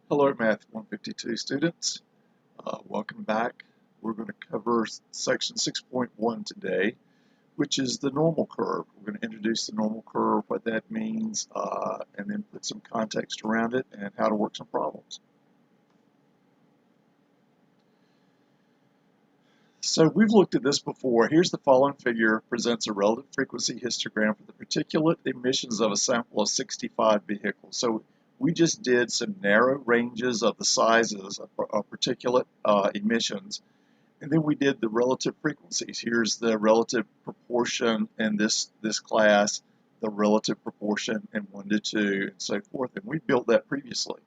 Hello, Math 152 students. Welcome back. We're going to cover section 6.1 today, which is the normal curve. We're going to introduce the normal curve, what that means, and then put some context around it and how to work some problems. So we've looked at this before. Here's the following figure, presents a relative frequency histogram for the particulate emissions of a sample of 65 vehicles. So we just did some narrow ranges of the sizes of particulate emissions, and then we did the relative frequencies. Here's the relative proportion in this class, the relative proportion in 1 to 2, and so forth, and we built that previously.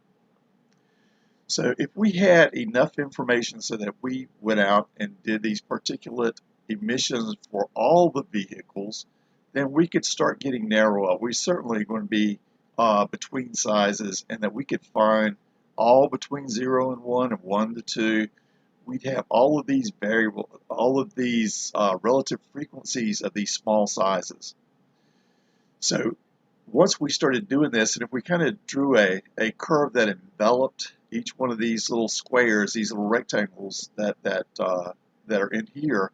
So if we had enough information so that we went out and did these particulate emissions for all the vehicles, then we could start getting narrow up. We're certainly going to be between sizes, and that we could find all between 0 and 1 and 1 to 2. We'd have all of these variable, all of these relative frequencies of these small sizes. So once we started doing this, and if we kind of drew a curve that enveloped each one of these little squares, these little rectangles that are in here,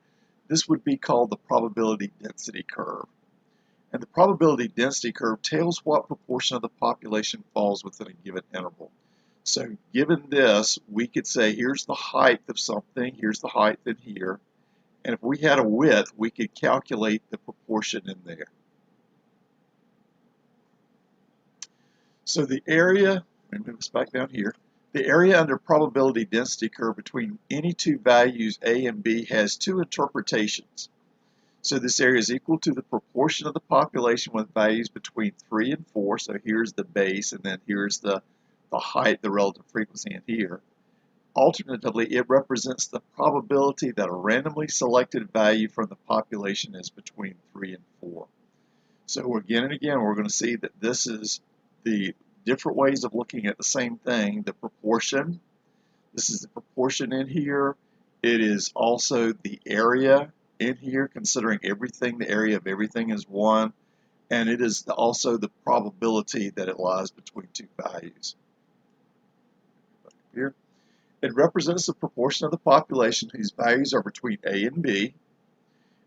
this would be called the probability density curve. And the probability density curve tells what proportion of the population falls within a given interval. So given this, we could say here's the height of something, here's the height in here, and if we had a width, we could calculate the proportion in there. So the area, let me move this back down here, the area under probability density curve between any two values A and B has two interpretations. So this area is equal to the proportion of the population with values between 3 and 4. So here's the base, and then here's the height, the relative frequency in here. Alternatively, it represents the probability that a randomly selected value from the population is between 3 and 4. So again and again, we're going to see that this is the different ways of looking at the same thing. The proportion, this is the proportion in here. It is also the area in here, considering everything, the area of everything is 1, and it is also the probability that it lies between two values. Here, it represents the proportion of the population whose values are between A and B.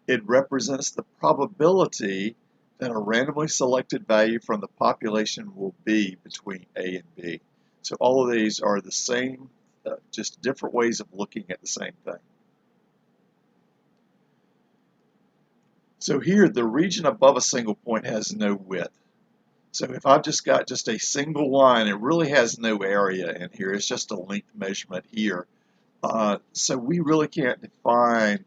It represents the probability that a randomly selected value from the population will be between A and B. So all of these are the same, just different ways of looking at the same thing. So here, the region above a single point has no width. So if I've just got just a single line, it really has no area in here. It's just a length measurement here. So we really can't define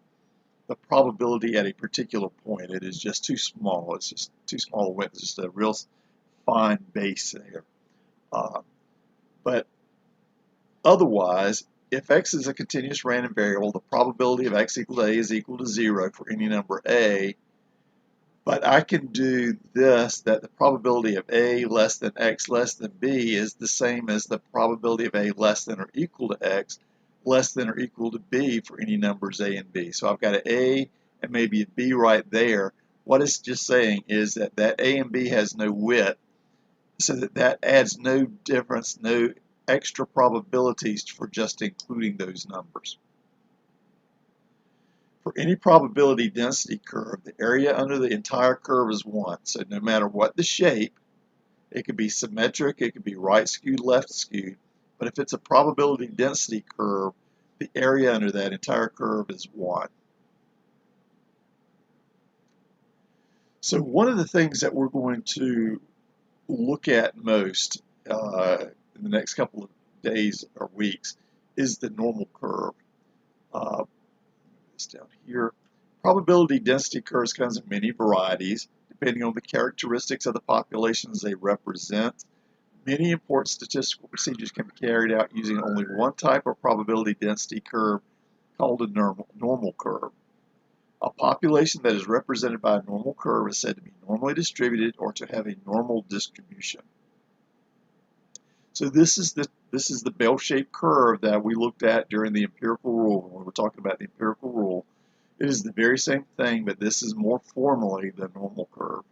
the probability at a particular point. It is just too small. It's just too small a width. It's just a real fine base there. But otherwise, if x is a continuous random variable, the probability of x equal to a is equal to 0 for any number a. But I can do this, that the probability of a less than x less than b is the same as the probability of a less than or equal to x less than or equal to b for any numbers a and b. So I've got an a and maybe a b right there. What it's just saying is that that a and b has no width, so that adds no difference, no extra probabilities for just including those numbers. For any probability density curve, the area under the entire curve is 1. So no matter what the shape, it could be symmetric, it could be right skewed, left skewed, but if it's a probability density curve, the area under that entire curve is 1. So one of the things that we're going to look at most in the next couple of days or weeks is the normal curve. This down here. Probability density curves comes in many varieties, depending on the characteristics of the populations they represent. Many important statistical procedures can be carried out using only one type of probability density curve called a normal curve. A population that is represented by a normal curve is said to be normally distributed or to have a normal distribution. So this is the bell-shaped curve that we looked at during the empirical rule when we were talking about the empirical rule. It is the very same thing, but this is more formally the normal curve.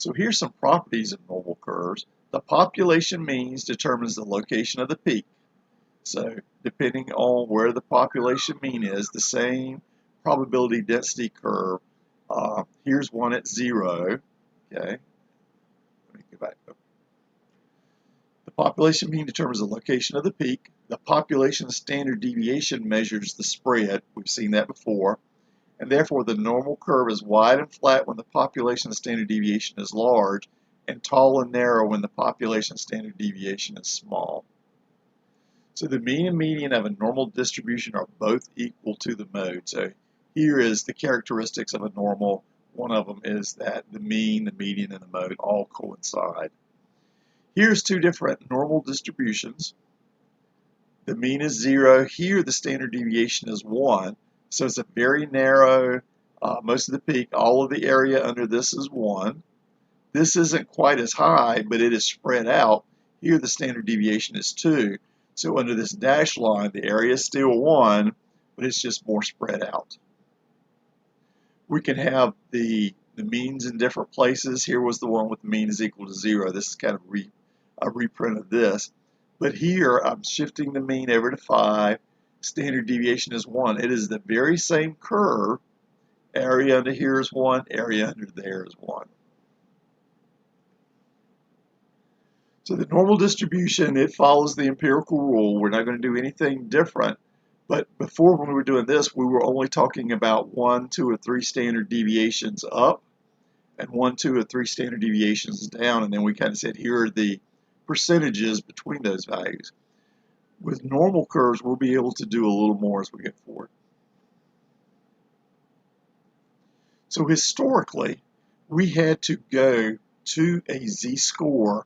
So here's some properties of normal curves. The population means determines the location of the peak. So depending on where the population mean is, the same probability density curve. Here's one at 0. Okay, let me go back up. The population mean determines the location of the peak. The population standard deviation measures the spread. We've seen that before. And therefore, the normal curve is wide and flat when the population standard deviation is large, and tall and narrow when the population standard deviation is small. So the mean and median of a normal distribution are both equal to the mode. So here is the characteristics of a normal. One of them is that the mean, the median, and the mode all coincide. Here's two different normal distributions. The mean is 0. Here the standard deviation is 1. So it's a very narrow, most of the peak, all of the area under this is 1. This isn't quite as high, but it is spread out. Here the standard deviation is 2. So under this dashed line, the area is still 1, but it's just more spread out. We can have the means in different places. Here was the one with the mean is equal to 0. This is kind of a reprint of this. But here I'm shifting the mean over to 5. Standard deviation is 1. It is the very same curve. Area under here is 1. Area under there is 1. So the normal distribution, it follows the empirical rule. We're not going to do anything different. But before, when we were doing this, we were only talking about 1, 2, or 3 standard deviations up and 1, 2, or 3 standard deviations down. And then we kind of said, here are the percentages between those values. With normal curves, we'll be able to do a little more as we get forward. So historically, we had to go to a z-score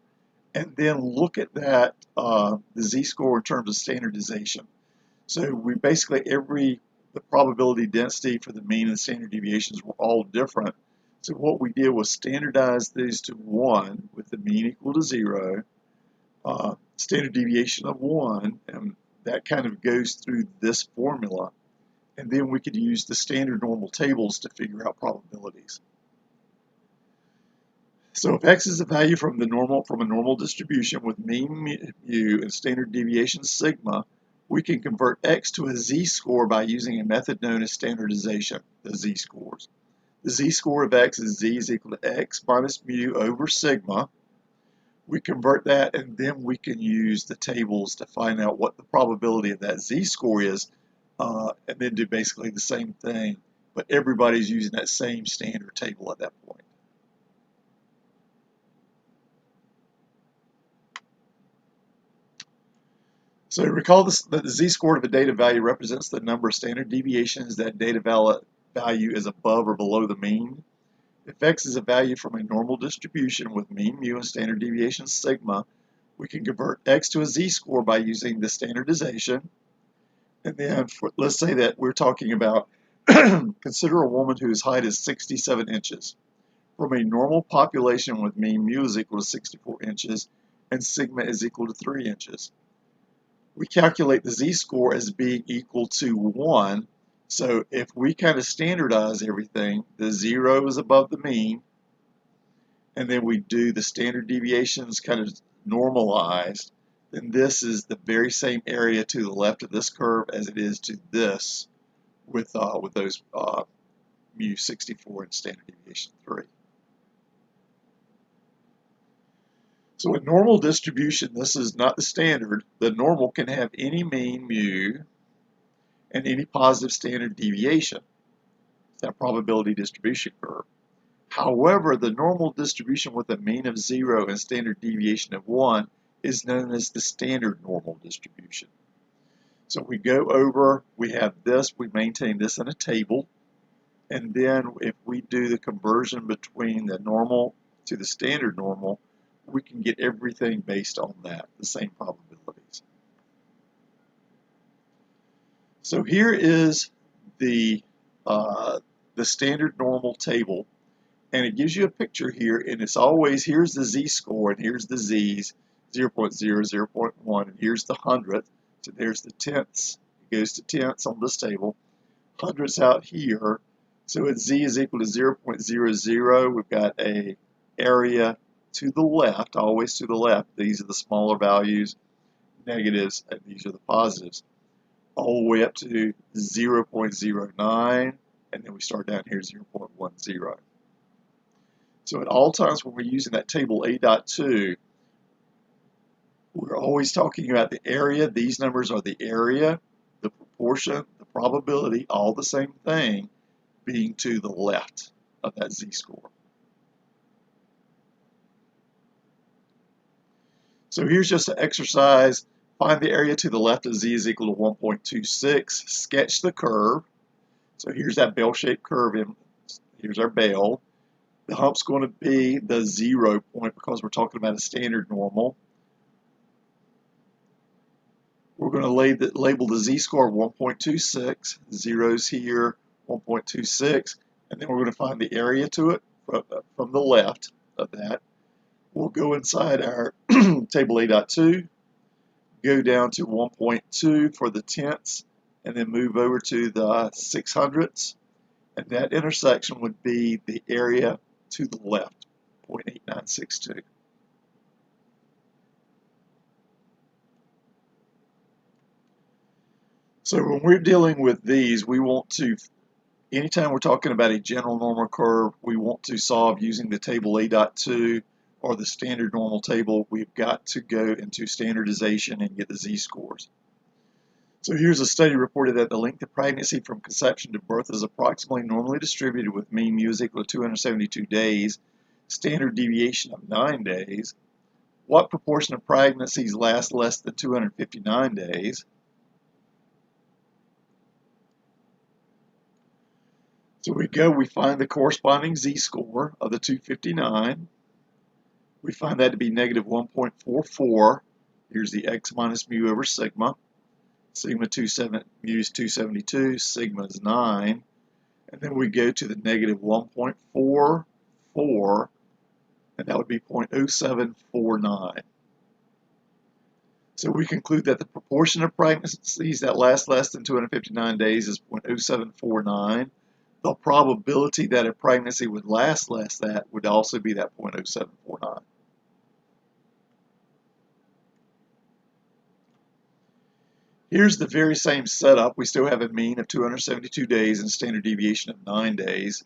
and then look at that, the z-score in terms of standardization. So we basically, the probability density for the mean and standard deviations were all different. So what we did was standardize these to 1 with the mean equal to 0, standard deviation of 1, and that kind of goes through this formula. And then we could use the standard normal tables to figure out probabilities. So if x is a value from a normal distribution with mean mu and standard deviation sigma, we can convert x to a z-score by using a method known as standardization, the z-scores. The z-score of x is z is equal to x minus mu over sigma. We convert that, and then we can use the tables to find out what the probability of that z-score is, and then do basically the same thing, but everybody's using that same standard table at that point. So recall that the z-score of a data value represents the number of standard deviations that data value is above or below the mean. If x is a value from a normal distribution with mean mu and standard deviation sigma, we can convert x to a z-score by using the standardization. And then let's say that we're talking about, consider a woman whose height is 67 inches. From a normal population with mean mu is equal to 64 inches and sigma is equal to 3 inches. We calculate the z-score as being equal to 1. So if we kind of standardize everything, the 0 is above the mean, and then we do the standard deviations kind of normalized, then this is the very same area to the left of this curve as it is to this with those mu 64 and standard deviation 3. So a normal distribution, this is not the standard. The normal can have any mean mu and any positive standard deviation. It's that probability distribution curve. However, the normal distribution with a mean of 0 and standard deviation of 1 is known as the standard normal distribution. So we go over, we have this, we maintain this in a table, and then if we do the conversion between the normal to the standard normal, we can get everything based on that, the same probabilities. So here is the standard normal table, and it gives you a picture here, and it's always, here's the z-score, and here's the z's, 0.0, 0.1, and here's the hundredth, so there's the tenths, it goes to tenths on this table, hundredths out here, so at z is equal to 0.00, we've got a area to the left, always to the left. These are the smaller values, negatives, and these are the positives, all the way up to 0.09, and then we start down here 0.10. So at all times when we're using that table A.2, we're always talking about the area. These numbers are the area, the proportion, the probability, all the same thing, being to the left of that z-score. So here's just an exercise. Find the area to the left of z is equal to 1.26. Sketch the curve. So here's that bell-shaped curve. Here's our bell. The hump's going to be the 0 point because we're talking about a standard normal. We're going to label the z-score 1.26. Zeros here, 1.26. And then we're going to find the area to it from the left of that. We'll go inside our table A.2, go down to 1.2 for the tenths, and then move over to the 600ths. And that intersection would be the area to the left, 0.8962. So when we're dealing with these, we want to, anytime we're talking about a general normal curve, we want to solve using the table A.2 or the standard normal table. We've got to go into standardization and get the z-scores. So here's a study reported that the length of pregnancy from conception to birth is approximately normally distributed with mean mu is equal to 272 days, standard deviation of 9 days. What proportion of pregnancies last less than 259 days? So we find the corresponding z-score of the 259. We find that to be negative 1.44. Here's the x minus mu over sigma. Sigma mu is 272, sigma is 9. And then we go to the negative 1.44, and that would be 0.0749. So we conclude that the proportion of pregnancies that last less than 259 days is 0.0749. The probability that a pregnancy would last less than that would also be that 0.0749. Here's the very same setup. We still have a mean of 272 days and standard deviation of 9 days.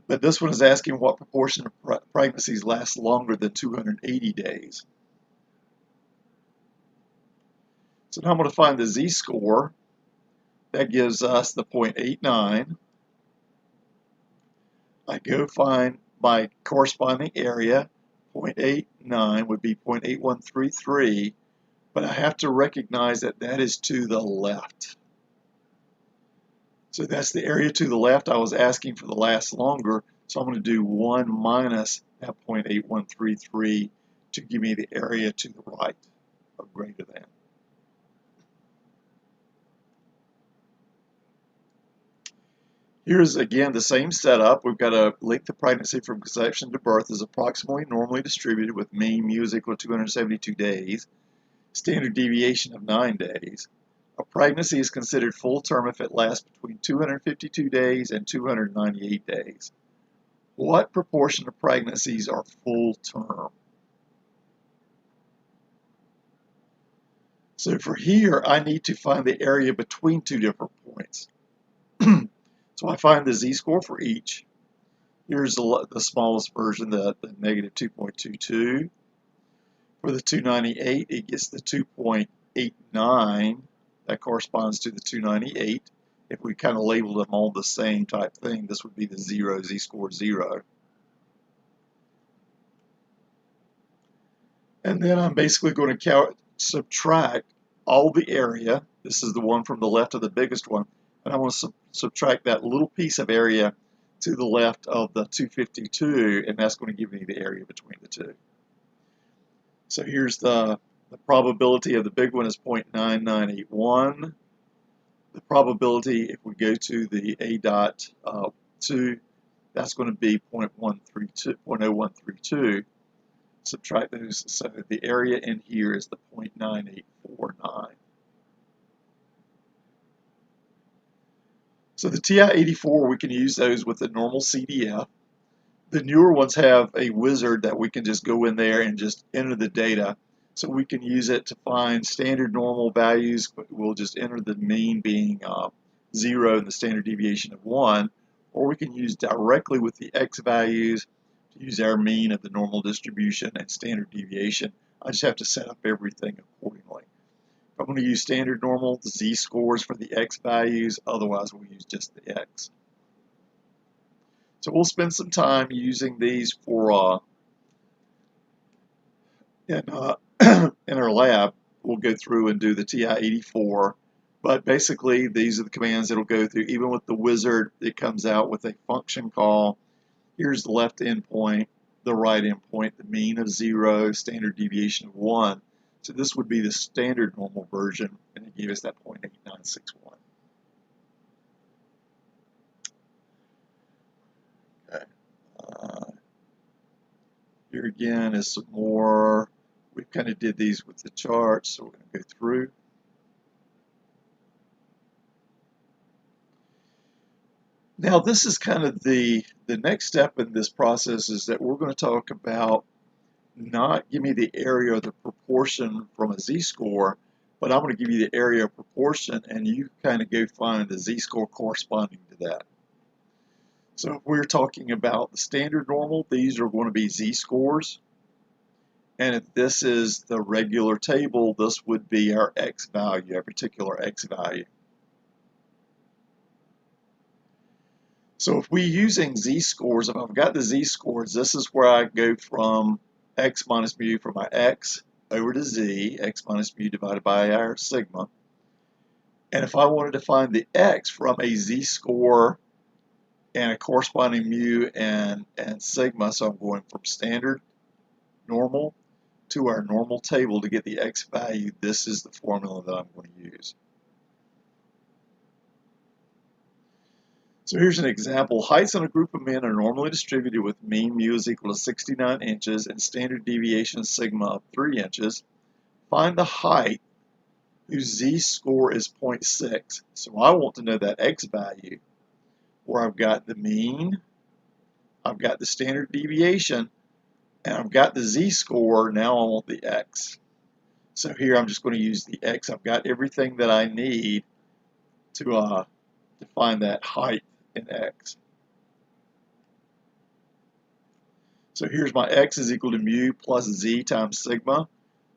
But this one is asking what proportion of pregnancies last longer than 280 days. So now I'm going to find the z-score. That gives us the 0.89. I go find my corresponding area. 0.89 would be 0.8133. But I have to recognize that that is to the left. So that's the area to the left. I was asking for the last longer, so I'm going to do 1 minus that 0.8133 to give me the area to the right of greater than. Here's again the same setup. We've got a length of pregnancy from conception to birth is approximately normally distributed with mean mu is equal to 272 days. Standard deviation of 9 days. A pregnancy is considered full term if it lasts between 252 days and 298 days. What proportion of pregnancies are full term? So for here, I need to find the area between two different points. So I find the z-score for each. Here's the smallest version, the negative 2.22. For the 298, it gets the 2.89. That corresponds to the 298. If we kind of labeled them all the same type thing, this would be the 0, z-score 0. And then I'm basically going to subtract all the area. This is the one from the left of the biggest one. And I want to subtract that little piece of area to the left of the 252, and that's going to give me the area between the two. So here's the probability of the big one is 0.9981. The probability, if we go to the A.2, that's going to be 0.0132. Subtract those, so the area in here is the 0.9849. So the TI-84, we can use those with the normal CDF. The newer ones have a wizard that we can just go in there and just enter the data. So we can use it to find standard normal values. We'll just enter the mean being 0 and the standard deviation of 1. Or we can use directly with the x values to use our mean of the normal distribution and standard deviation. I just have to set up everything accordingly. If I'm going to use standard normal, the z-scores for the x values. Otherwise, we'll use just the x. So we'll spend some time using these for in our lab. We'll go through and do the TI-84, but basically these are the commands that'll go through. Even with the wizard, it comes out with a function call. Here's the left endpoint, the right endpoint, the mean of 0, standard deviation of 1. So this would be the standard normal version, and it gave us that 0.8961. Okay. Here again is some more. We kind of did these with the charts, so we're going to go through. Now this is kind of the next step in this process, is that we're going to talk about not give me the area of the proportion from a z-score, but I'm going to give you the area of proportion, and you kind of go find the z-score corresponding to that. So if we're talking about the standard normal, these are going to be z-scores. And if this is the regular table, this would be our x value, a particular x value. So if we're using z-scores, if I've got the z-scores, this is where I go from x minus mu for my x over to z, x minus mu divided by our sigma. And if I wanted to find the x from a z-score and a corresponding mu and sigma, so I'm going from standard normal to our normal table to get the x value, this is the formula that I'm going to use. So here's an example. Heights in a group of men are normally distributed with mean mu is equal to 69 inches and standard deviation sigma of 3 inches. Find the height whose z-score is 0.6. So I want to know that x value, where I've got the mean, I've got the standard deviation, and I've got the z-score. Now I want the x. So here I'm just going to use the x. I've got everything that I need to find that height in x. So here's my x is equal to mu plus z times sigma.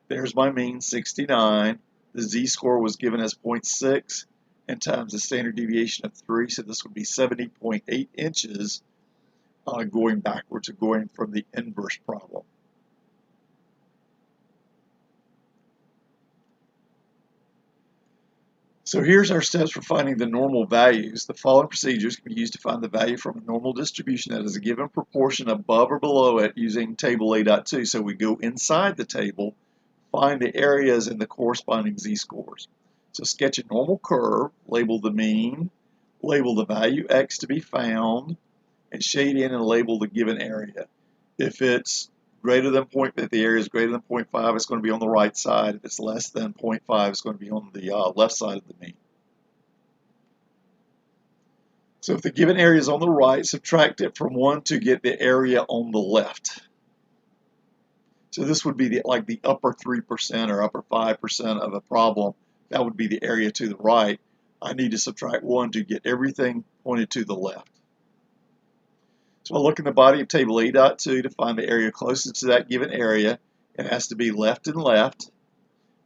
There's my mean, 69. The z-score was given as 0.6 and times the standard deviation of 3. So this would be 70.8 inches going backwards, or going from the inverse problem. So here's our steps for finding the normal values. The following procedures can be used to find the value from a normal distribution that is a given proportion above or below it using table A.2. So we go inside the table, find the areas and the corresponding z-scores. So sketch a normal curve, label the mean, label the value x to be found, and shade in and label the given area. If it's greater than if the area is greater than 0.5, it's going to be on the right side. If it's less than 0.5, it's going to be on the left side of the mean. So if the given area is on the right, subtract it from 1 to get the area on the left. So this would be like the upper 3% or upper 5% of a problem. That would be the area to the right. I need to subtract 1 to get everything pointed to the left. So I look in the body of table A.2 to find the area closest to that given area. It has to be left and left.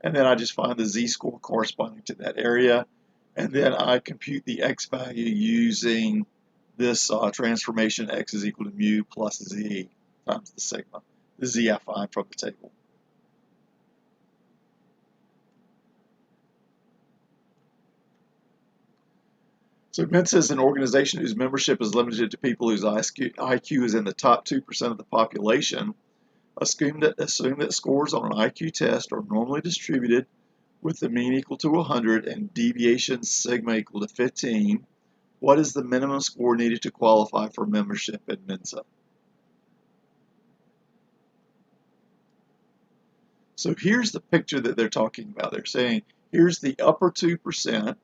And then I just find the z-score corresponding to that area. And then I compute the x value using this transformation, x is equal to mu plus z times the sigma. The z I find from the table. So Mensa is an organization whose membership is limited to people whose IQ is in the top 2% of the population. Assume that scores on an IQ test are normally distributed with the mean equal to 100 and deviation sigma equal to 15. What is the minimum score needed to qualify for membership in Mensa? So here's the picture that they're talking about. They're saying here's the upper 2%.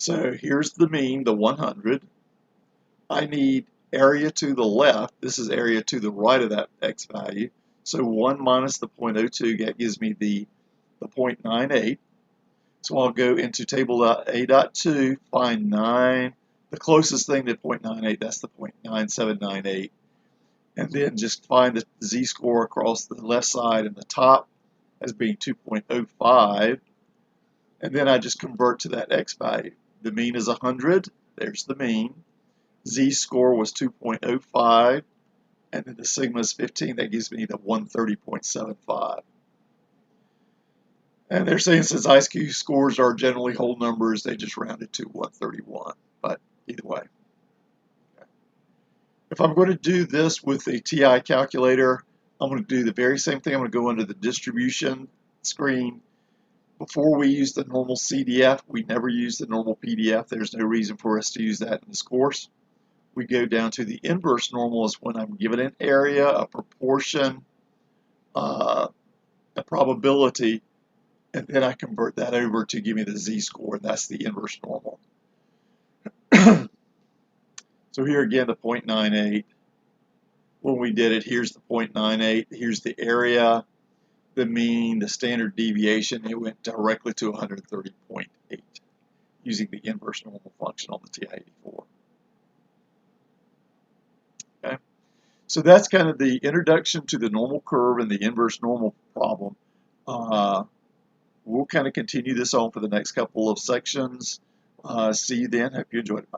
So here's the mean, the 100. I need area to the left, this is area to the right of that x value. So 1 minus the 0.02, that gives me the 0.98. So I'll go into table A.2, find 9, the closest thing to 0.98, that's the 0.9798. And then just find the z-score across the left side and the top as being 2.05. And then I just convert to that x value. The mean is 100, there's the mean. Z-score was 2.05, and then the sigma is 15, that gives me the 130.75. And they're saying since IQ scores are generally whole numbers, they just rounded to 131, but either way. If I'm going to do this with a TI calculator, I'm going to do the very same thing. I'm going to go under the distribution screen. Before we use the normal CDF, we never use the normal PDF. There's no reason for us to use that in this course. We go down to the inverse normal is when I'm given an area, a proportion, a probability, and then I convert that over to give me the z-score, and that's the inverse normal. So here again, the 0.98. When we did it, here's the 0.98, here's the area, the mean, the standard deviation. It went directly to 130.8 using the inverse normal function on the TI-84. Okay, so that's kind of the introduction to the normal curve and the inverse normal problem. We'll kind of continue this on for the next couple of sections. See you then. Hope you enjoyed it. Bye.